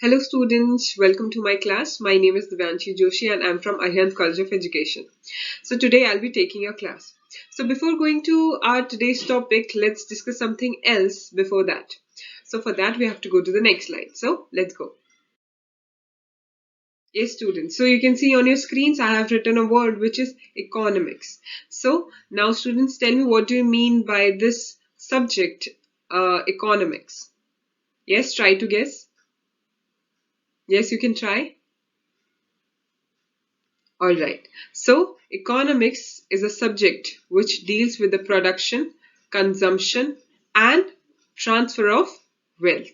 Hello students, welcome to my class. My name is Devanshi Joshi and I'm from ARIHANT College of Education. So today I'll be taking your class. So before going to our today's topic, let's discuss something else before that. So for that we have to go to the next slide. So let's go. Yes students, so you can see on your screens I have written a word which is economics. So now students, tell me, what do you mean by this subject, economics? Yes, try to guess. Yes, you can try. Alright, so economics is a subject which deals with the production, consumption and transfer of wealth.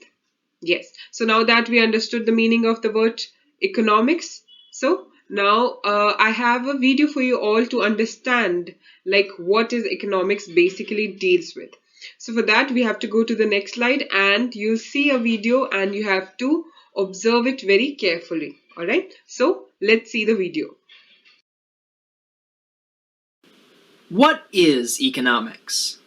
Yes, so now that we understood the meaning of the word economics, so now I have a video for you all to understand like what is economics basically deals with. So for that we have to go to the next slide and you'll see a video and you have to observe it very carefully. Alright, so let's see the video. What is economics?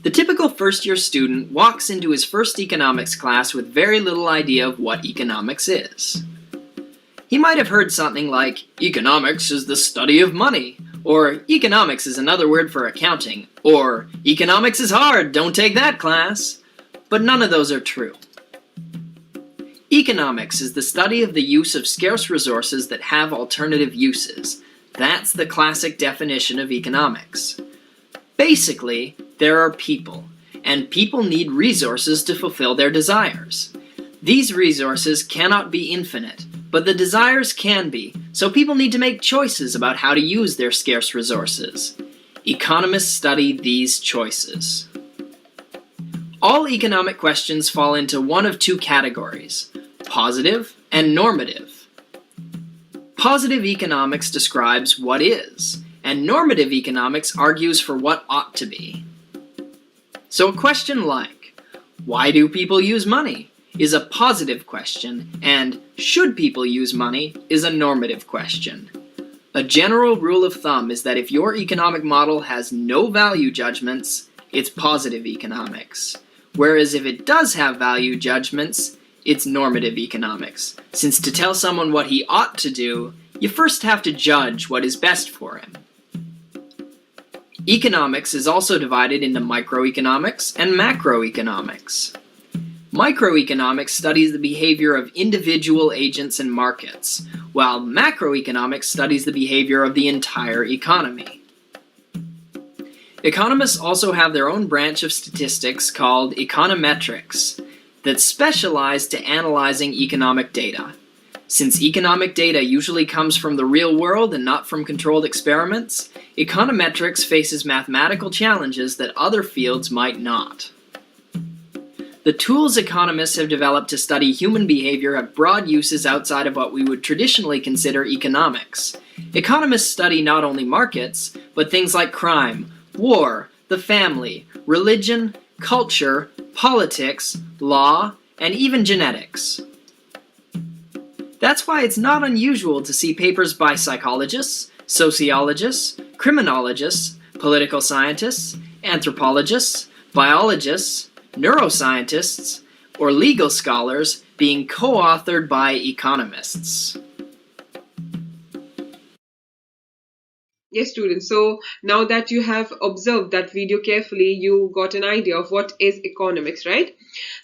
The typical first-year student walks into his first economics class with very little idea of what economics is. He might have heard something like, economics is the study of money, or economics is another word for accounting, or economics is hard, don't take that class. But none of those are true. Economics is the study of the use of scarce resources that have alternative uses. That's the classic definition of economics. Basically, there are people, and people need resources to fulfill their desires. These resources cannot be infinite, but the desires can be, so people need to make choices about how to use their scarce resources. Economists study these choices. All economic questions fall into one of two categories: positive and normative. Positive economics describes what is, and normative economics argues for what ought to be. So a question like, why do people use money, is a positive question, and should people use money is a normative question. A general rule of thumb is that if your economic model has no value judgments, it's positive economics. Whereas if it does have value judgments, it's normative economics, since to tell someone what he ought to do, you first have to judge what is best for him. Economics is also divided into microeconomics and macroeconomics. Microeconomics studies the behavior of individual agents and markets, while macroeconomics studies the behavior of the entire economy. Economists also have their own branch of statistics called econometrics that specialize to analyzing economic data. Since economic data usually comes from the real world and not from controlled experiments, econometrics faces mathematical challenges that other fields might not. The tools economists have developed to study human behavior have broad uses outside of what we would traditionally consider economics. Economists study not only markets, but things like crime, war, the family, religion, culture, politics, law, and even genetics. That's why it's not unusual to see papers by psychologists, sociologists, criminologists, political scientists, anthropologists, biologists, neuroscientists, or legal scholars being co-authored by economists. Yes students, so now that you have observed that video carefully, you got an idea of what is economics, right?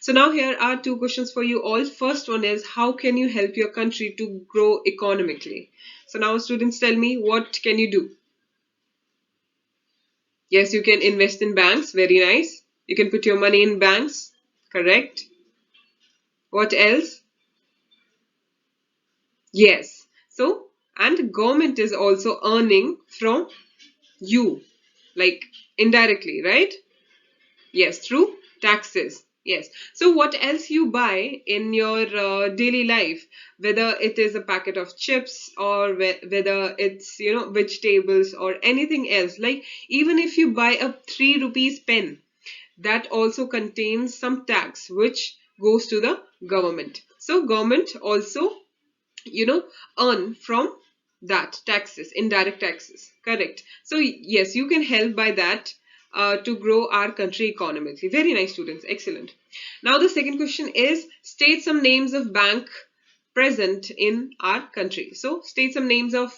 So now here are two questions for you all. First one is, how can you help your country to grow economically? So now students, tell me, what can you do? Yes, you can invest in banks, very nice. You can put your money in banks, correct? What else? Yes, so and government is also earning from you, like indirectly, right? Yes, through taxes. Yes. So what else you buy in your daily life, whether it is a packet of chips or whether it's, vegetables or anything else, like even if you buy a 3 rupees pen, that also contains some tax which goes to the government. So government also, earn from that taxes, indirect taxes, correct? So yes, you can help by that, to grow our country economically. Very nice, students. Excellent. Now the second question is, state some names of bank present in our country. So state some names of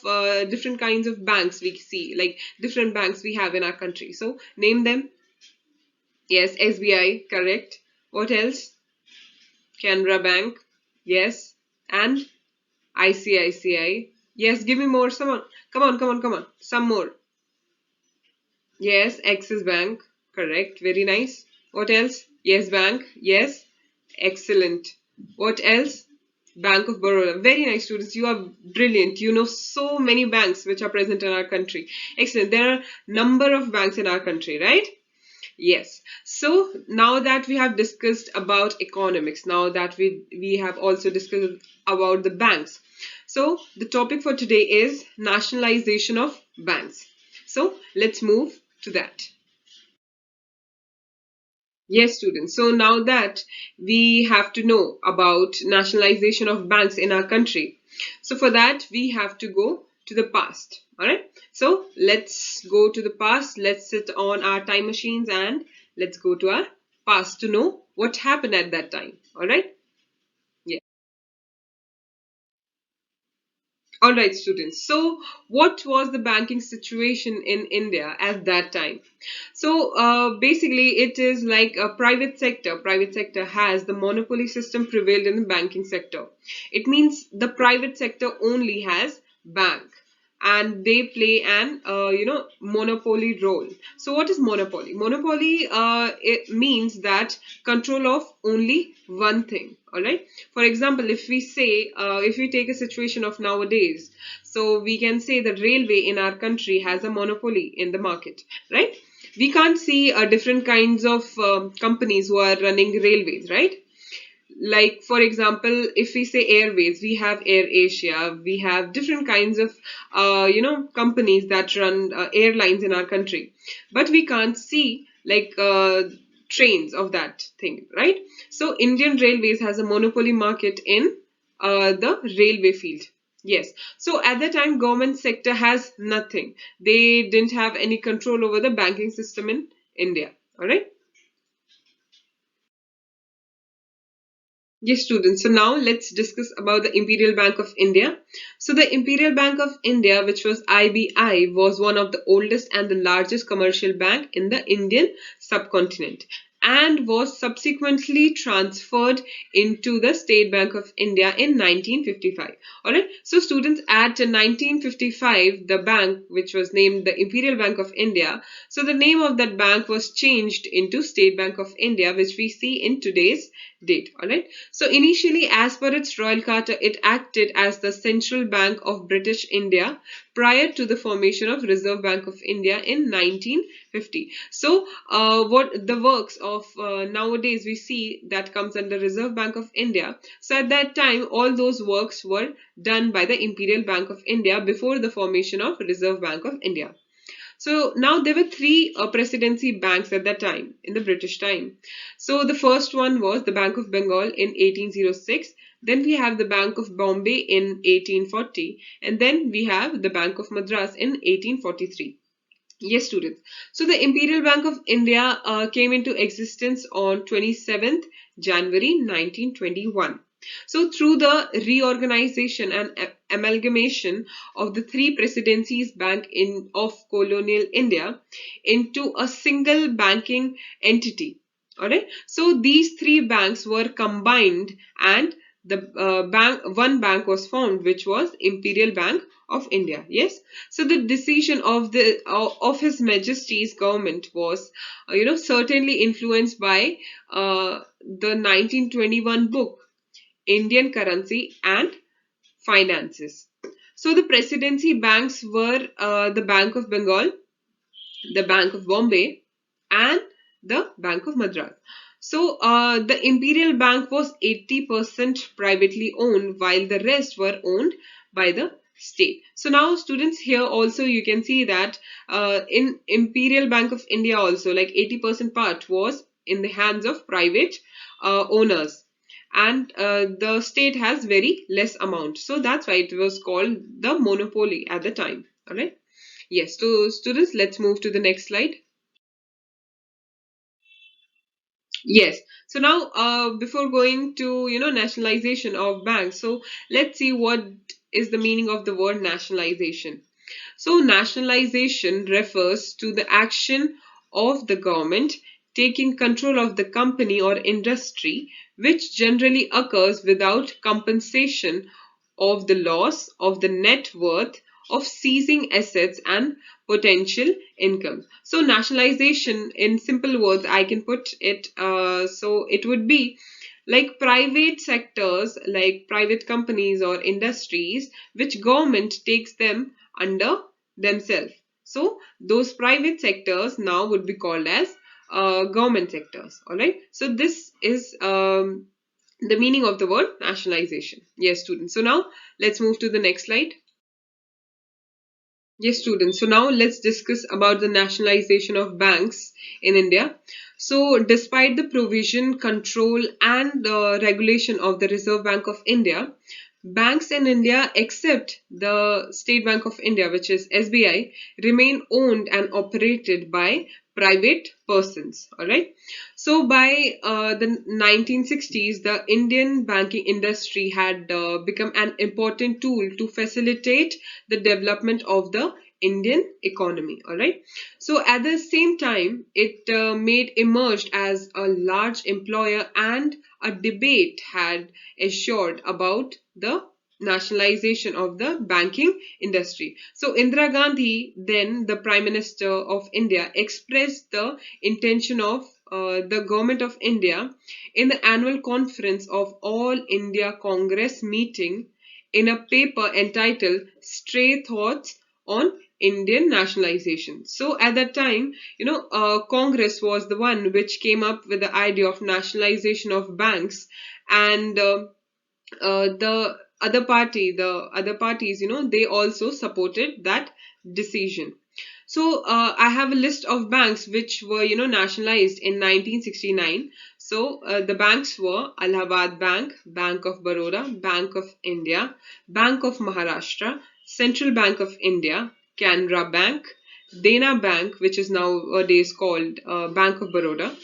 different kinds of banks we see, like different banks we have in our country. So name them. Yes, SBI, correct. What else? Canara Bank, yes. And ICICI. Yes, give me more. Someone. Come on, come on, come on. Some more. Yes, Axis Bank. Correct. Very nice. What else? Yes Bank. Yes. Excellent. What else? Bank of Baroda. Very nice, students. You are brilliant. You know so many banks which are present in our country. Excellent. There are number of banks in our country, right? Yes. So now that we have discussed about economics, now that we have also discussed about the banks. So the topic for today is nationalization of banks. So let's move to that. Yes, students. So now that we have to know about nationalization of banks in our country, so for that we have to go to the past. All right. So let's go to the past. Let's sit on our time machines and let's go to our past to know what happened at that time. All right. Yeah. All right, students. So, what was the banking situation in India at that time? So, basically, it is like a private sector. Private sector has the monopoly system prevailed in the banking sector. It means the private sector only has bank, and they play an monopoly role. So what is monopoly? Monopoly, it means that control of only one thing. All right. For example, if we say, if we take a situation of nowadays, so we can say that railway in our country has a monopoly in the market, right? We can't see different kinds of companies who are running railways, right? Like for example, if we say airways, we have Air Asia, we have different kinds of companies that run airlines in our country, but we can't see like trains of that thing, right? So Indian Railways has a monopoly market in the railway field. Yes. So at the time, government sector has nothing. They didn't have any control over the banking system in India. All right. Yes, students. So now let's discuss about the Imperial Bank of India. So the Imperial Bank of India, which was IBI, was one of the oldest and the largest commercial bank in the Indian subcontinent and was subsequently transferred into the State Bank of India in 1955. Alright, so students, at 1955, the bank, which was named the Imperial Bank of India, so the name of that bank was changed into State Bank of India, which we see in today's date. Alright, so initially, as per its royal charter, it acted as the central bank of British India prior to the formation of Reserve Bank of India in 1950. So what the works of nowadays we see that comes under Reserve Bank of India. So at that time, all those works were done by the Imperial Bank of India before the formation of Reserve Bank of India. So now there were three presidency banks at that time in the British time. So the first one was the Bank of Bengal in 1806. Then we have the Bank of Bombay in 1840. And then we have the Bank of Madras in 1843. Yes, students. So the Imperial Bank of India came into existence on 27th January 1921. So through the reorganization and amalgamation of the three presidencies bank of colonial India into a single banking entity. Alright. So these three banks were combined and the one bank was formed, which was Imperial Bank of India. Yes. So the decision of the of His Majesty's government was certainly influenced by the 1921 book Indian Currency and Finances. So the presidency banks were the Bank of Bengal, the Bank of Bombay, and the Bank of Madras. So the Imperial Bank was 80% privately owned, while the rest were owned by the state. So now students, here also you can see that in Imperial Bank of India also, like 80% part was in the hands of private owners, and the state has very less amount. So that's why it was called the monopoly at the time. All right. Yes. So students, let's move to the next slide. Yes. So now, before going to, nationalization of banks, so let's see what is the meaning of the word nationalization. So, nationalization refers to the action of the government taking control of the company or industry, which generally occurs without compensation of the loss of the net worth of seizing assets and potential income. So, nationalization, in simple words, I can put it so it would be like private sectors, like private companies or industries, which government takes them under themselves. So those private sectors now would be called as government sectors. All right. So this is the meaning of the word nationalization. Yes, students. So now let's move to the next slide. Yes, students. So now let's discuss about the nationalization of banks in India. So despite the provision, control and regulation of the Reserve Bank of India, banks in India except the State Bank of India, which is SBI, remain owned and operated by private persons. All right. So by the 1960s, the Indian banking industry had become an important tool to facilitate the development of the Indian economy. All right. So at the same time, it made emerged as a large employer, and a debate had assured about the nationalization of the banking industry. So Indira Gandhi, then the Prime Minister of India, expressed the intention of the government of India in the annual conference of All India Congress meeting in a paper entitled Stray Thoughts on Indian Nationalization. So at that time, Congress was the one which came up with the idea of nationalization of banks, and the other parties, they also supported that decision. So I have a list of banks which were, nationalized in 1969. So the banks were Allahabad Bank, Bank of Baroda, Bank of India, Bank of Maharashtra, Central Bank of India, Canara Bank, Dena Bank, which is nowadays called Bank of Baroda.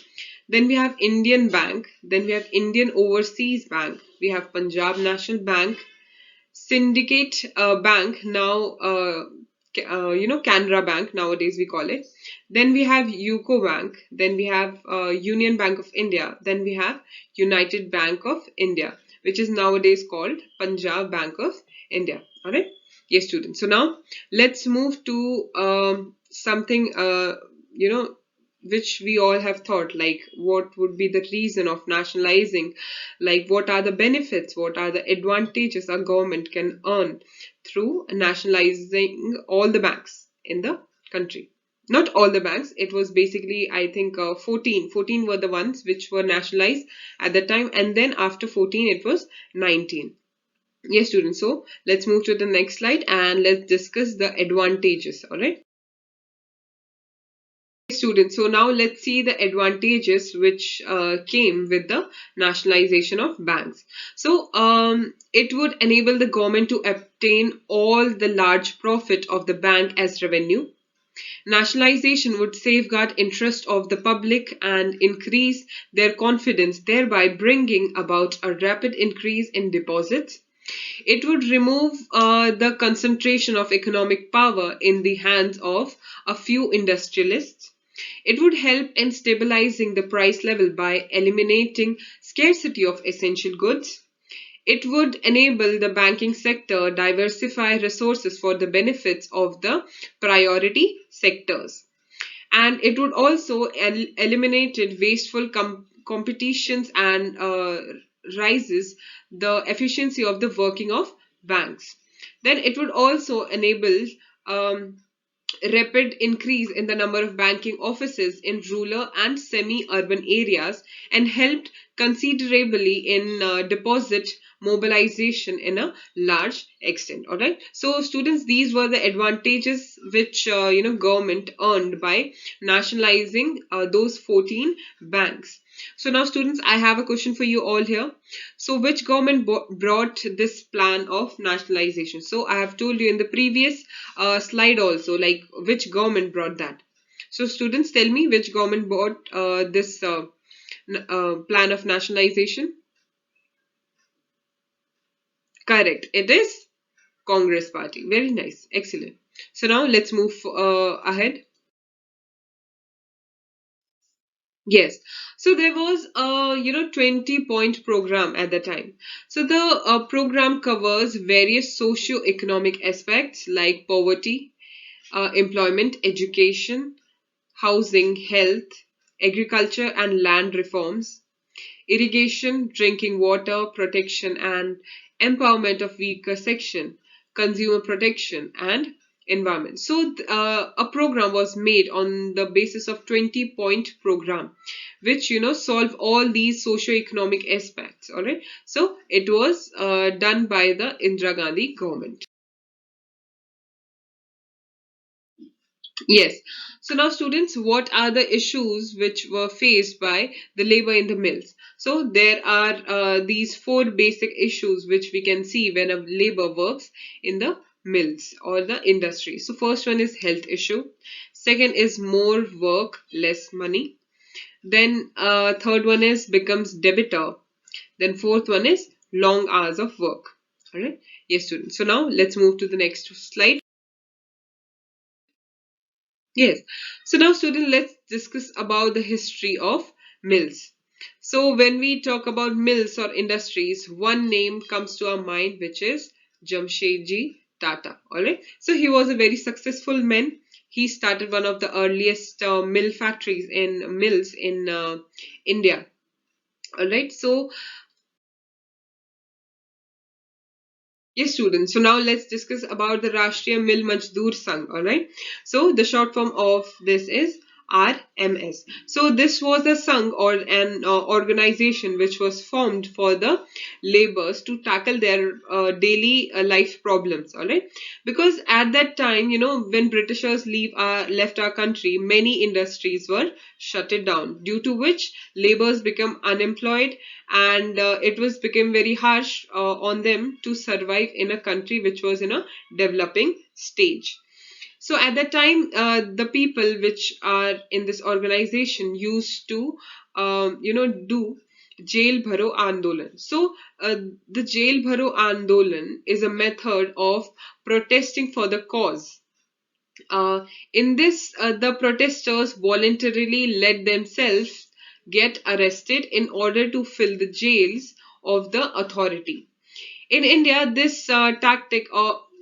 Then we have Indian Bank. Then we have Indian Overseas Bank. We have Punjab National Bank, Syndicate Bank, now Canara Bank nowadays we call it. Then we have UCO Bank. Then we have Union Bank of India. Then we have United Bank of India, which is nowadays called Punjab Bank of India. All right. Yes, students. So now let's move to something which we all have thought, like what would be the reason of nationalizing, like what are the benefits, what are the advantages a government can earn through nationalizing all the banks in the country. Not all the banks, it was basically, I think, 14 were the ones which were nationalized at the time, and then after 14 it was 19. Yes, students. So let's move to the next slide and let's discuss the advantages. All right. Students, so now let's see the advantages which came with the nationalization of banks. So it would enable the government to obtain all the large profit of the bank as revenue. Nationalization would safeguard interest of the public and increase their confidence, thereby bringing about a rapid increase in deposits. It would remove the concentration of economic power in the hands of a few industrialists. It would help in stabilizing the price level by eliminating scarcity of essential goods. It would enable the banking sector diversify resources for the benefits of the priority sectors. And it would also eliminate wasteful competitions and rises the efficiency of the working of banks. Then it would also enable um, rapid increase in the number of banking offices in rural and semi-urban areas, and helped considerably in deposit mobilization in a large extent. All right. So students, these were the advantages which government earned by nationalizing those 14 banks. So now students, I have a question for you all here. So which government brought this plan of nationalization? So I have told you in the previous slide also, like which government brought that. So students, tell me which government brought this plan of nationalization? Correct. It is Congress Party. Very nice. Excellent. So now let's move ahead. Yes. So there was a 20-point program at the time. So the program covers various socio-economic aspects like poverty, employment, education, housing, health, agriculture and land reforms, irrigation, drinking water, protection and empowerment of weaker section, consumer protection and environment. So a program was made on the basis of 20-point program, which solve all these socio-economic aspects. All right. So it was done by the Indira Gandhi government. Yes. So now students, what are the issues which were faced by the labor in the mills? So there are these four basic issues which we can see when a labor works in the mills or the industry. So first one is health issue. Second is more work, less money. Then third one is becomes debitor. Then fourth one is long hours of work. All right. Yes, students. So now let's move to the next slide. Yes. So now, student, let's discuss about the history of mills. So when we talk about mills or industries, one name comes to our mind, which is Jamshedji Tata. All right. So he was a very successful man. He started one of the earliest mill factories in mills in India. All right. So yes, students. So now let's discuss about the Rashtriya Mill Majdur Sangh. All right. So the short form of this is RMS. So this was a Sangh or an organization which was formed for the laborers to tackle their daily life problems. All right. Because at that time, when Britishers left our country, many industries were shutted down, due to which laborers become unemployed, and it was became very harsh on them to survive in a country which was in a developing stage. So at that time, the people which are in this organization used to do jail bharo andolan. So the jail bharo andolan is a method of protesting for the cause. In this, the protesters voluntarily let themselves get arrested in order to fill the jails of the authority. In India, this tactic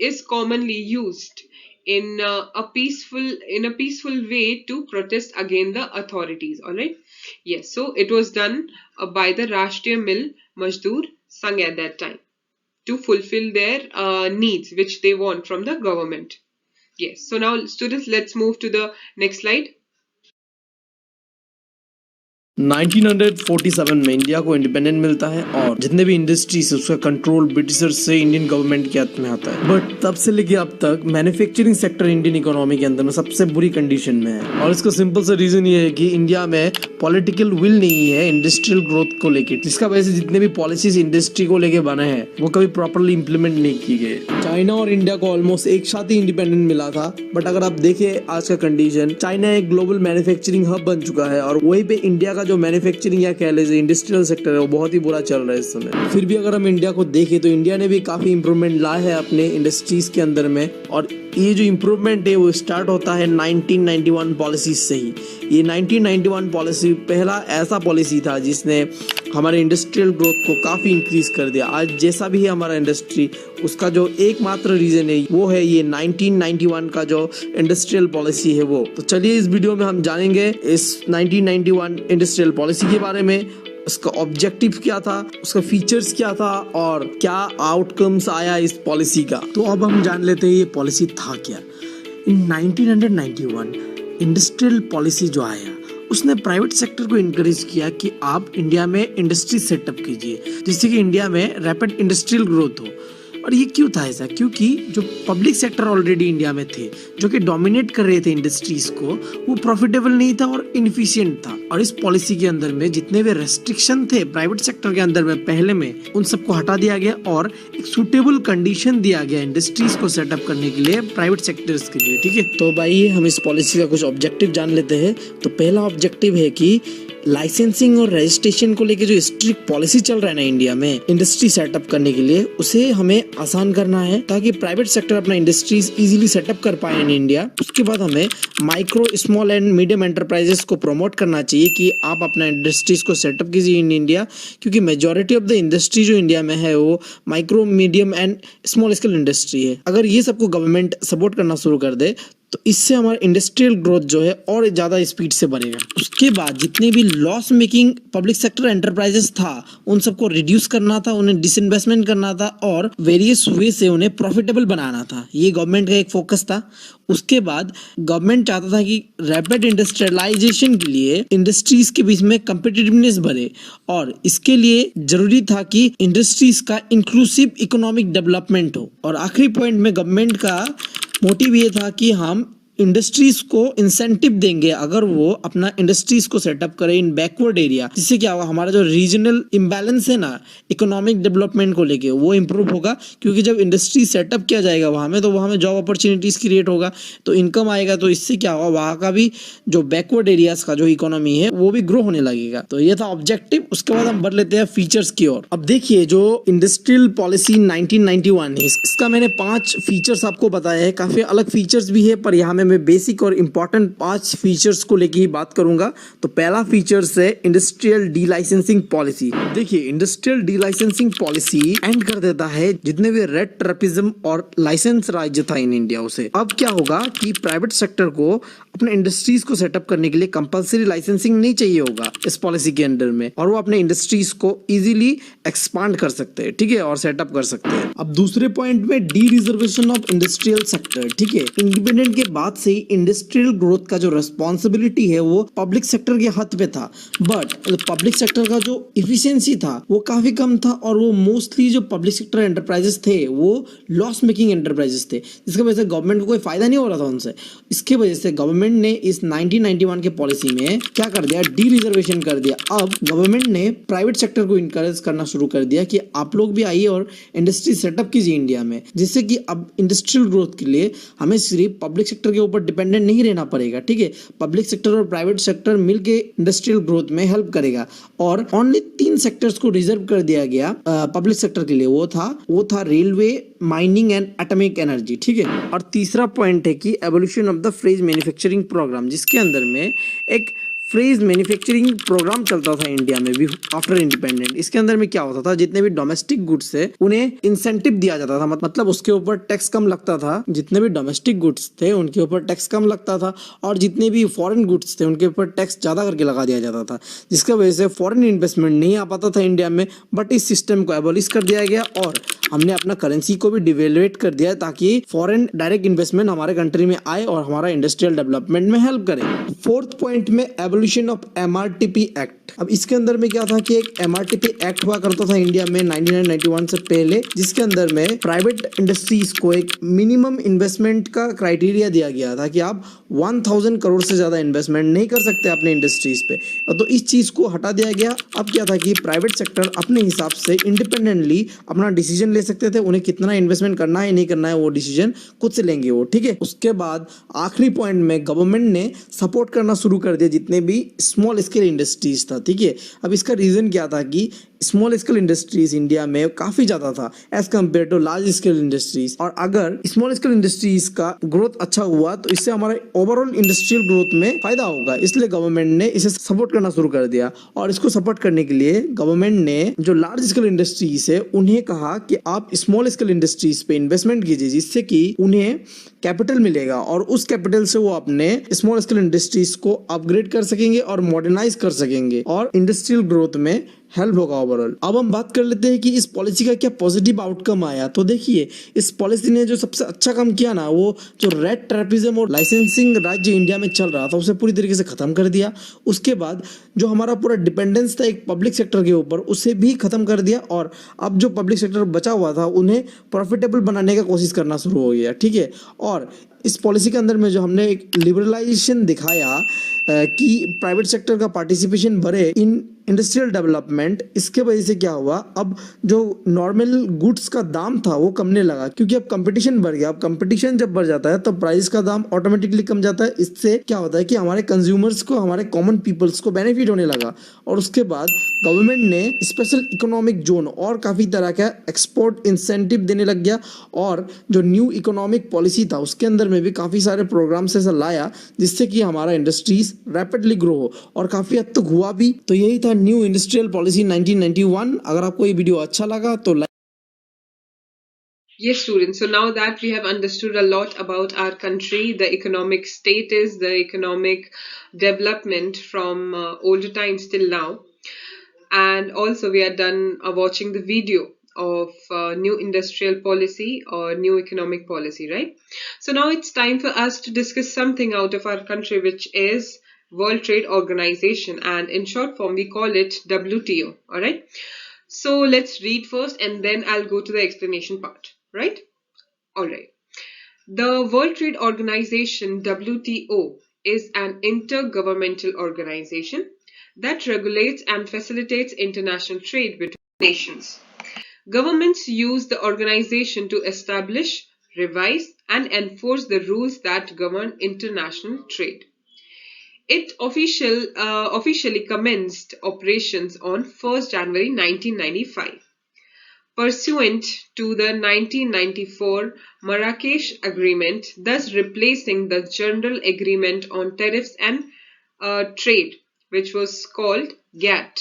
is commonly used in a peaceful way to protest against the authorities. All right. Yes. So it was done by the Rashtriya Mill Majdur Sangh at that time to fulfill their needs which they want from the government. Yes. So now, students, let's move to the next slide. 1947 में India को independent मिलता है और जितने भी industries उसका control britisher से Indian government के हाथ में आता है। बट तब से लेके अब तक मैन्युफैक्चरिंग सेक्टर इंडियन इकोनॉमी के अंदर में सबसे बुरी कंडीशन में है, और इसका सिंपल सा रीजन ये है कि इंडिया में पॉलिटिकल विल नहीं है इंडस्ट्रियल ग्रोथ को लेके, जिसका वजह से जितने भी पॉलिसीज इंडस्ट्री को लेके बने हैं वो कभी प्रॉपरली इंप्लीमेंट नहीं किए गए। चाइना और इंडिया को ऑलमोस्ट एक साथ ही इंडिपेंडेंट मिला था, बट अगर आप देखें आज का कंडीशन, चाइना एक ग्लोबल मैन्युफैक्चरिंग हब बन चुका है और वहीं पे इंडिया का जो मैन्युफैक्चरिंग या कह लीजिए इंडस्ट्रियल सेक्टर है वो बहुत ही बुरा चल रहा है इस समय। फिर भी अगर हम इंडिया को देखें तो इंडिया ने भी काफी इंप्रूवमेंट लाया है अपने इंडस्ट्रीज के अंदर में, और ये जो इम्प्रूवमेंट है वो स्टार्ट होता है 1991 पॉलिसी से ही। ये 1991 पॉलिसी पहला ऐसा पॉलिसी था जिसने हमारे इंडस्ट्रियल ग्रोथ को काफ़ी इंक्रीज कर दिया। आज जैसा भी है हमारा इंडस्ट्री, उसका जो एकमात्र रीज़न है वो है ये 1991 का जो इंडस्ट्रियल पॉलिसी है वो। तो चलिए इस वीडियो में हम जानेंगे इस 1991 इंडस्ट्रियल पॉलिसी के बारे में, उसका ऑब्जेक्टिव क्या था, उसका फीचर्स क्या था और क्या आउटकम्स आया इस पॉलिसी का। तो अब हम जान लेते हैं ये पॉलिसी था क्या। इन 1991 इंडस्ट्रियल पॉलिसी जो आया उसने प्राइवेट सेक्टर को इनकरेज किया कि आप इंडिया में इंडस्ट्री सेटअप कीजिए जिससे कि इंडिया में रैपिड इंडस्ट्रियल ग्रोथ हो। और ये क्यों था ऐसा? क्योंकि जो पब्लिक सेक्टर ऑलरेडी इंडिया में थे जो कि डोमिनेट कर रहे थे इंडस्ट्रीज को, वो प्रॉफिटेबल नहीं था और इनफिशिएंट था। और इस पॉलिसी के अंदर में जितने भी रेस्ट्रिक्शन थे प्राइवेट सेक्टर के अंदर में पहले में, उन सबको हटा दिया गया और एक सुटेबल कंडीशन दिया गया इंडस्ट्रीज को सेटअप करने के लिए प्राइवेट सेक्टर्स के लिए। ठीक है, तो भाई हम इस पॉलिसी का कुछ ऑब्जेक्टिव जान लेते हैं। तो पहला ऑब्जेक्टिव है कि लाइसेंसिंग और रजिस्ट्रेशन को लेके जो स्ट्रिक्ट पॉलिसी चल रहा है ना इंडिया में इंडस्ट्री सेटअप करने के लिए, उसे हमें आसान करना है ताकि प्राइवेट सेक्टर अपना इंडस्ट्रीज इजीली सेटअप कर पाए इन इंडिया। उसके बाद हमें micro, small and medium enterprises को प्रमोट करना चाहिए कि आप अपना इंडस्ट्रीज को सेटअप कीजिए इन इंडिया, क्योंकि मेजॉरिटी ऑफ द इंडस्ट्री जो इंडिया में है वो micro, medium and small scale industry है। अगर ये सबको गवर्नमेंट सपोर्ट करना शुरू कर दे तो इससे हमारा इंडस्ट्रियल ग्रोथ जो है और ज़्यादा स्पीड से बढ़ेगा। उसके बाद जितने भी loss making public sector enterprises था उन सबको रिड्यूस करना था, उन्हें डिसइन्वेस्टमेंट करना था और वेरियस वे से उन्हें प्रॉफिटेबल बनाना था। ये गवर्नमेंट का एक फोकस था। उसके बाद गवर्नमेंट चाहता था कि रैपिड इंडस्ट्रियलाइजेशन के लिए इंडस्ट्रीज के बीच में कम्पिटिटिवनेस बढ़े और इसके लिए जरूरी था कि इंडस्ट्रीज का इंक्लूसिव इकोनॉमिक डेवलपमेंट हो। और आखिरी पॉइंट में गवर्नमेंट का मोटिव ये था कि हम इंडस्ट्रीज को इंसेंटिव देंगे अगर वो अपना इंडस्ट्रीज को सेटअप करें इन बैकवर्ड एरिया, जिससे क्या होगा, हमारा जो रीजनल इम्बैलेंस है ना इकोनॉमिक डेवलपमेंट को लेके वो इम्प्रूव होगा। क्योंकि जब इंडस्ट्री सेटअप किया जाएगा वहाँ में तो वहाँ में जॉब अपॉर्चुनिटीज क्रिएट होगा, तो इनकम आएगा, तो इससे क्या होगा, वहाँ का भी जो बैकवर्ड एरियाज का जो इकोनॉमी है वो भी ग्रो होने लगेगा। तो ये था ऑब्जेक्टिव। उसके बाद हम बढ़ लेते हैं फीचर्स की ओर। अब देखिए जो इंडस्ट्रियल पॉलिसी 1991 है, इसका मैंने 5 फीचर्स आपको बताया है। काफी अलग फीचर्स भी है पर यहाँ में मैं बेसिक और इंपॉर्टेंट 5 फीचर्स को लेके ही बात करूंगा। तो पहला फीचर्स है इंडस्ट्रियल डी लाइसेंसिंग पॉलिसी। देखिए industrial D licensing policy and कर देता है जितने भी रेड टेररिज्म और लाइसेंस राज्य था इन इंडिया उसे। अब क्या होगा कि प्राइवेट सेक्टर को अपने इंडस्ट्रीज को सेटअप करने के लिए कंपलसरी लाइसेंसिंग नहीं चाहिए होगा इस पॉलिसी के अंडर में, और वो अपने इंडस्ट्रीज को इजीली एक्सपांड कर सकते हैं, ठीक है, और सेटअप कर सकते हैं। अब दूसरे पॉइंट में D reservation of industrial sector, ठीक है। इंडिपेंडेंट के बाद से ही इंडस्ट्रियल ग्रोथ का जो रेस्पॉन्सिबिलिटी है वो पब्लिक सेक्टर के हाथ पे था, बट पब्लिक सेक्टर का जो इफिशियंसी था वो काफी कम था और वो मोस्टली जो पब्लिक सेक्टर एंटरप्राइजेस थे वो लॉस मेकिंग एंटरप्राइजेस थे, जिसकी वजह से गवर्नमेंट को कोई फायदा नहीं हो रहा था उनसे। इसके वजह से गवर्नमेंट ने इस 1991 के पॉलिसी में क्या कर दिया, डी रिजर्वेशन कर दिया। अब गवर्नमेंट ने प्राइवेट सेक्टर को इनकरेज करना शुरू कर दिया कि आप लोग भी आइए और इंडस्ट्री सेटअप कीजिए इंडिया में, जिससे कि अब इंडस्ट्रियल ग्रोथ के लिए हमें सिर्फ पब्लिक सेक्टर के ऊपर डिपेंडेंट नहीं रहना पड़ेगा, ठीक है। पब्लिक सेक्टर और प्राइवेट सेक्टर मिलके इंडस्ट्रियल ग्रोथ में हेल्प करेगा। और ओनली 3 सेक्टर्स को रिजर्व कर दिया गया पब्लिक सेक्टर के लिए, वो था railway, mining and atomic energy, ठीक है। और तीसरा पॉइंट है कि evolution of the phrase manufacturing programme, जिसके अंदर में एक फ्रेज मैन्युफैक्चरिंग प्रोग्राम चलता था इंडिया में भी आफ्टर इंडिपेंडेंट। इसके अंदर में क्या होता था, जितने भी डोमेस्टिक गुड्स थे उन्हें इंसेंटिव दिया जाता था, मतलब उसके ऊपर टैक्स कम लगता था। जितने भी डोमेस्टिक गुड्स थे उनके ऊपर टैक्स कम लगता था और जितने भी फॉरेन गुड्स थे उनके ऊपर टैक्स ज्यादा करके लगा दिया जाता था, जिसकी वजह से फॉरेन इन्वेस्टमेंट नहीं आ पाता था इंडिया में। बट इस सिस्टम को एबॉलिश कर दिया गया और हमने अपना करेंसी को भी डिवेल्युएट कर दिया ताकि फॉरेन डायरेक्ट इन्वेस्टमेंट हमारे कंट्री में आए और हमारा इंडस्ट्रियल डेवलपमेंट में हेल्प करे। फोर्थ पॉइंट में एवोल्यूशन ऑफ एमआरटीपी एक्ट। अब इसके अंदर में क्या था कि एक एमआरटीपी एक्ट हुआ करता था इंडिया में 1991 से पहले, जिसके अंदर में प्राइवेट इंडस्ट्रीज को एक मिनिमम इन्वेस्टमेंट का क्राइटेरिया दिया गया था कि आप 1000 करोड़ से ज्यादा इन्वेस्टमेंट नहीं कर सकते अपने इंडस्ट्रीज पे। तो इस चीज को हटा दिया गया। अब क्या था कि प्राइवेट सेक्टर अपने हिसाब से इंडिपेंडेंटली अपना डिसीजन ले सकते थे, उन्हें कितना इन्वेस्टमेंट करना है नहीं करना है वो डिसीजन खुद से लेंगे वो, ठीक है। उसके बाद आखिरी पॉइंट में गवर्नमेंट ने सपोर्ट करना शुरू कर दिया जितने भी स्मॉल स्केल इंडस्ट्रीज था, ठीक है। अब इसका रीजन क्या था कि स्मॉल स्केल इंडस्ट्रीज इंडिया में काफी ज्यादा था as compare to large scale industries, और अगर स्मॉल स्केल इंडस्ट्रीज का ग्रोथ अच्छा हुआ तो इससे हमारे ओवरऑल इंडस्ट्रियल ग्रोथ में फायदा होगा, इसलिए गवर्नमेंट ने इसे सपोर्ट करना शुरू कर दिया। और इसको सपोर्ट करने के लिए गवर्नमेंट ने जो लार्ज स्केल इंडस्ट्रीज है उन्हें कहा कि आप स्मॉल स्केल इंडस्ट्रीज पे इन्वेस्टमेंट कीजिए, जिससे कि उन्हें कैपिटल मिलेगा और उस कैपिटल से वो अपने स्मॉल स्केल इंडस्ट्रीज को अपग्रेड कर सकेंगे और मॉडर्नाइज कर सकेंगे और इंडस्ट्रियल ग्रोथ में हेल्प होगा ओवरऑल। अब हम बात कर लेते हैं कि इस पॉलिसी का क्या पॉजिटिव आउटकम आया। तो देखिए इस पॉलिसी ने जो सबसे अच्छा काम किया ना, वो जो रेड टेररिज्म और लाइसेंसिंग राज्य इंडिया में चल रहा था उसे पूरी तरीके से खत्म कर दिया। उसके बाद जो हमारा पूरा डिपेंडेंस था एक पब्लिक सेक्टर के ऊपर उसे भी खत्म कर दिया, और अब जो पब्लिक सेक्टर बचा हुआ था उन्हें प्रॉफिटेबल बनाने का कोशिश करना शुरू हो गया, ठीक है। और इस पॉलिसी के अंदर में जो हमने एक लिबरलाइजेशन दिखाया कि प्राइवेट सेक्टर का पार्टिसिपेशन बढ़े इन इंडस्ट्रियल डेवलपमेंट, इसके वजह से क्या हुआ, अब जो नॉर्मल गुड्स का दाम था वो कमने लगा, क्योंकि अब कंपटीशन बढ़ गया। अब कंपटीशन जब बढ़ जाता है तो प्राइस का दाम ऑटोमेटिकली कम जाता है। इससे क्या होता है कि हमारे कंज्यूमर्स को, हमारे कॉमन पीपल्स को बेनिफिट होने लगा। और उसके बाद गवर्नमेंट ने स्पेशल इकोनॉमिक जोन और काफ़ी तरह का एक्सपोर्ट इंसेंटिव देने लग गया, और जो न्यू इकोनॉमिक पॉलिसी था उसके अंदर में भी काफ़ी सारे प्रोग्राम्स ऐसा लाया जिससे कि हमारा इंडस्ट्रीज रैपिडली ग्रो हो, और काफ़ी हद तक हुआ भी। तो यही था न्यू इंडस्ट्रियल पॉलिसी 1991। अगर आपको ये वीडियो अच्छा लगा तो Yes, students. So now that we have understood a lot about our country, the economic status, the economic development from older times till now, and also we are done watching the video of new industrial policy or new economic policy, right? So now it's time for us to discuss something out of our country, which is World Trade Organization, and in short form we call it WTO. All right. So let's read first and then I'll go to the explanation part, right? All right. The World Trade Organization, WTO, is an intergovernmental organization that regulates and facilitates international trade between nations. Governments use the organization to establish, revise, and enforce the rules that govern international trade. It officially commenced operations on 1st January 1995. Pursuant to the 1994 Marrakesh Agreement, thus replacing the General Agreement on Tariffs and Trade, which was called GATT,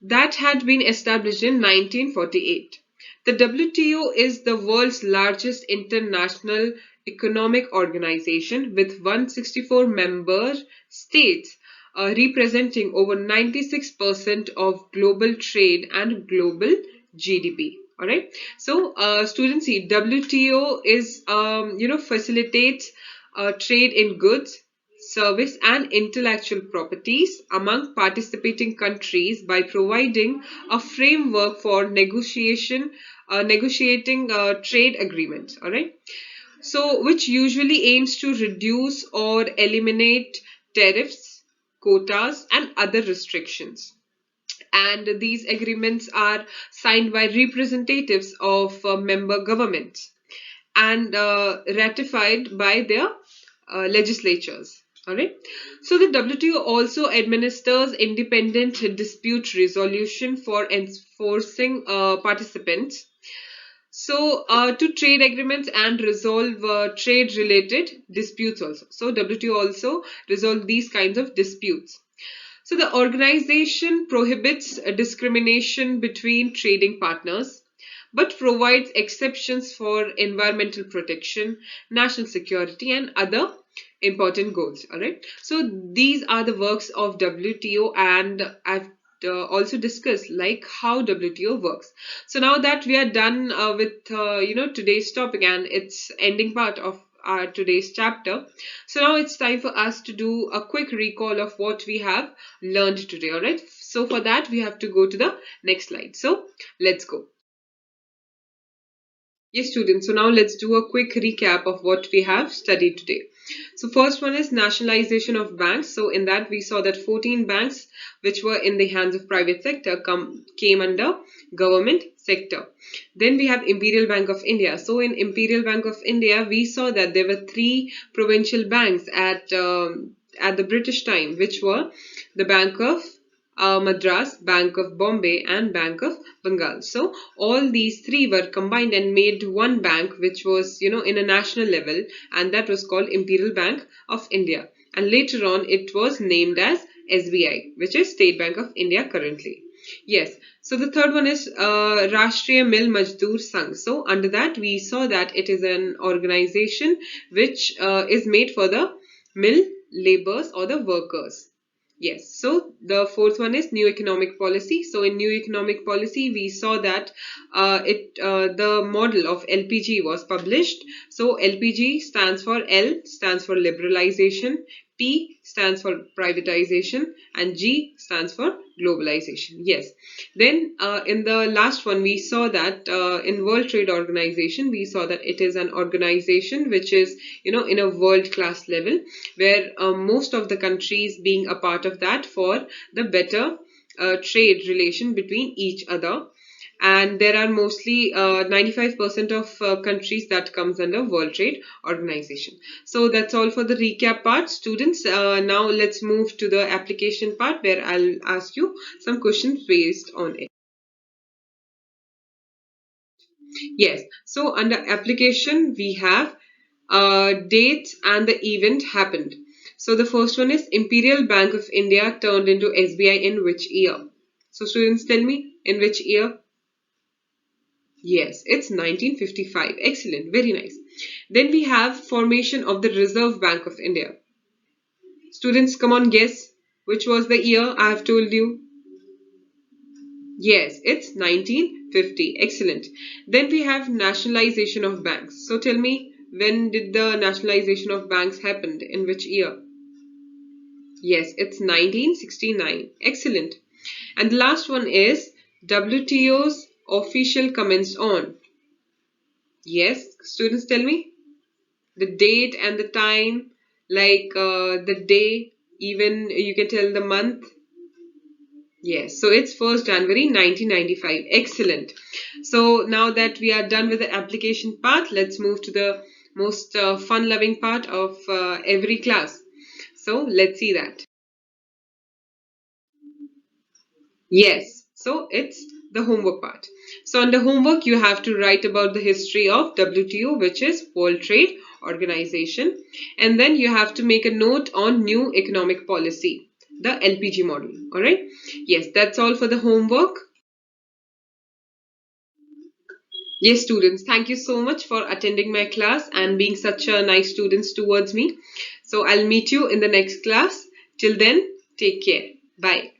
that had been established in 1948. The WTO is the world's largest international economic organization with 164 member states representing over 96% of global trade and global GDP. All right. So, students, see, WTO is facilitates trade in goods, service, and intellectual properties among participating countries by providing a framework for negotiating trade agreements. All right. So, which usually aims to reduce or eliminate tariffs, quotas, and other restrictions. And these agreements are signed by representatives of member governments and ratified by their legislatures. All right. So the WTO also administers independent dispute resolution for enforcing participants. So to trade agreements and resolve trade related disputes also. So WTO also resolve these kinds of disputes. So the organization prohibits discrimination between trading partners, but provides exceptions for environmental protection, national security, and other important goals. All right. So these are the works of WTO, and I've also discussed like how WTO works. So now that we are done with today's topic and its ending part of our today's chapter, so now it's time for us to do a quick recall of what we have learned today. All right. So for that we have to go to the next slide. So let's go. Yes, students. So now let's do a quick recap of what we have studied today. So first one is nationalization of banks. So in that we saw that 14 banks which were in the hands of private sector came under government sector. Then we have Imperial Bank of India. So in Imperial Bank of India we saw that there were three provincial banks at the British time, which were the Bank of Madras, Bank of Bombay, and Bank of Bengal. So all these three were combined and made one bank, which was in a national level, and that was called Imperial Bank of India. And later on, it was named as SBI, which is State Bank of India currently. Yes. So the third one is Rashtriya Mill Majdur Sangh. So under that, we saw that it is an organization which is made for the mill laborers or the workers. Yes, so the fourth one is new economic policy. So in new economic policy, we saw that the model of LPG was published. So LPG stands for L stands for liberalization, P stands for privatization, and G stands for globalization. Yes. Then in the last one, we saw that in World Trade Organization, we saw that it is an organization which is, in a world-class level, where most of the countries being a part of that for the better trade relation between each other. And there are mostly 95% of countries that comes under World Trade Organization. So that's all for the recap part, students. Now let's move to the application part, where I'll ask you some questions based on it. Yes, so under application we have date and the event happened. So the first one is Imperial Bank of India turned into SBI in which year? So students, tell me, in which year? Yes, it's 1955. Excellent. Very nice. Then we have formation of the Reserve Bank of India. Students, come on, guess. Which was the year I have told you? Yes, it's 1950. Excellent. Then we have nationalization of banks. So tell me, when did the nationalization of banks happen? In which year? Yes, it's 1969. Excellent. And the last one is WTO's official commenced on. Yes, students, tell me the date and the time, like the day, even you can tell the month. Yes, so it's 1st January 1995. Excellent. So now that we are done with the application part, let's move to the most fun-loving part of every class. So let's see that. Yes, so it's the homework part. So under homework, you have to write about the history of WTO, which is World Trade Organization. And then you have to make a note on new economic policy, the LPG model. All right. Yes, that's all for the homework. Yes, students, thank you so much for attending my class and being such a nice students towards me. So I'll meet you in the next class. Till then, take care. Bye.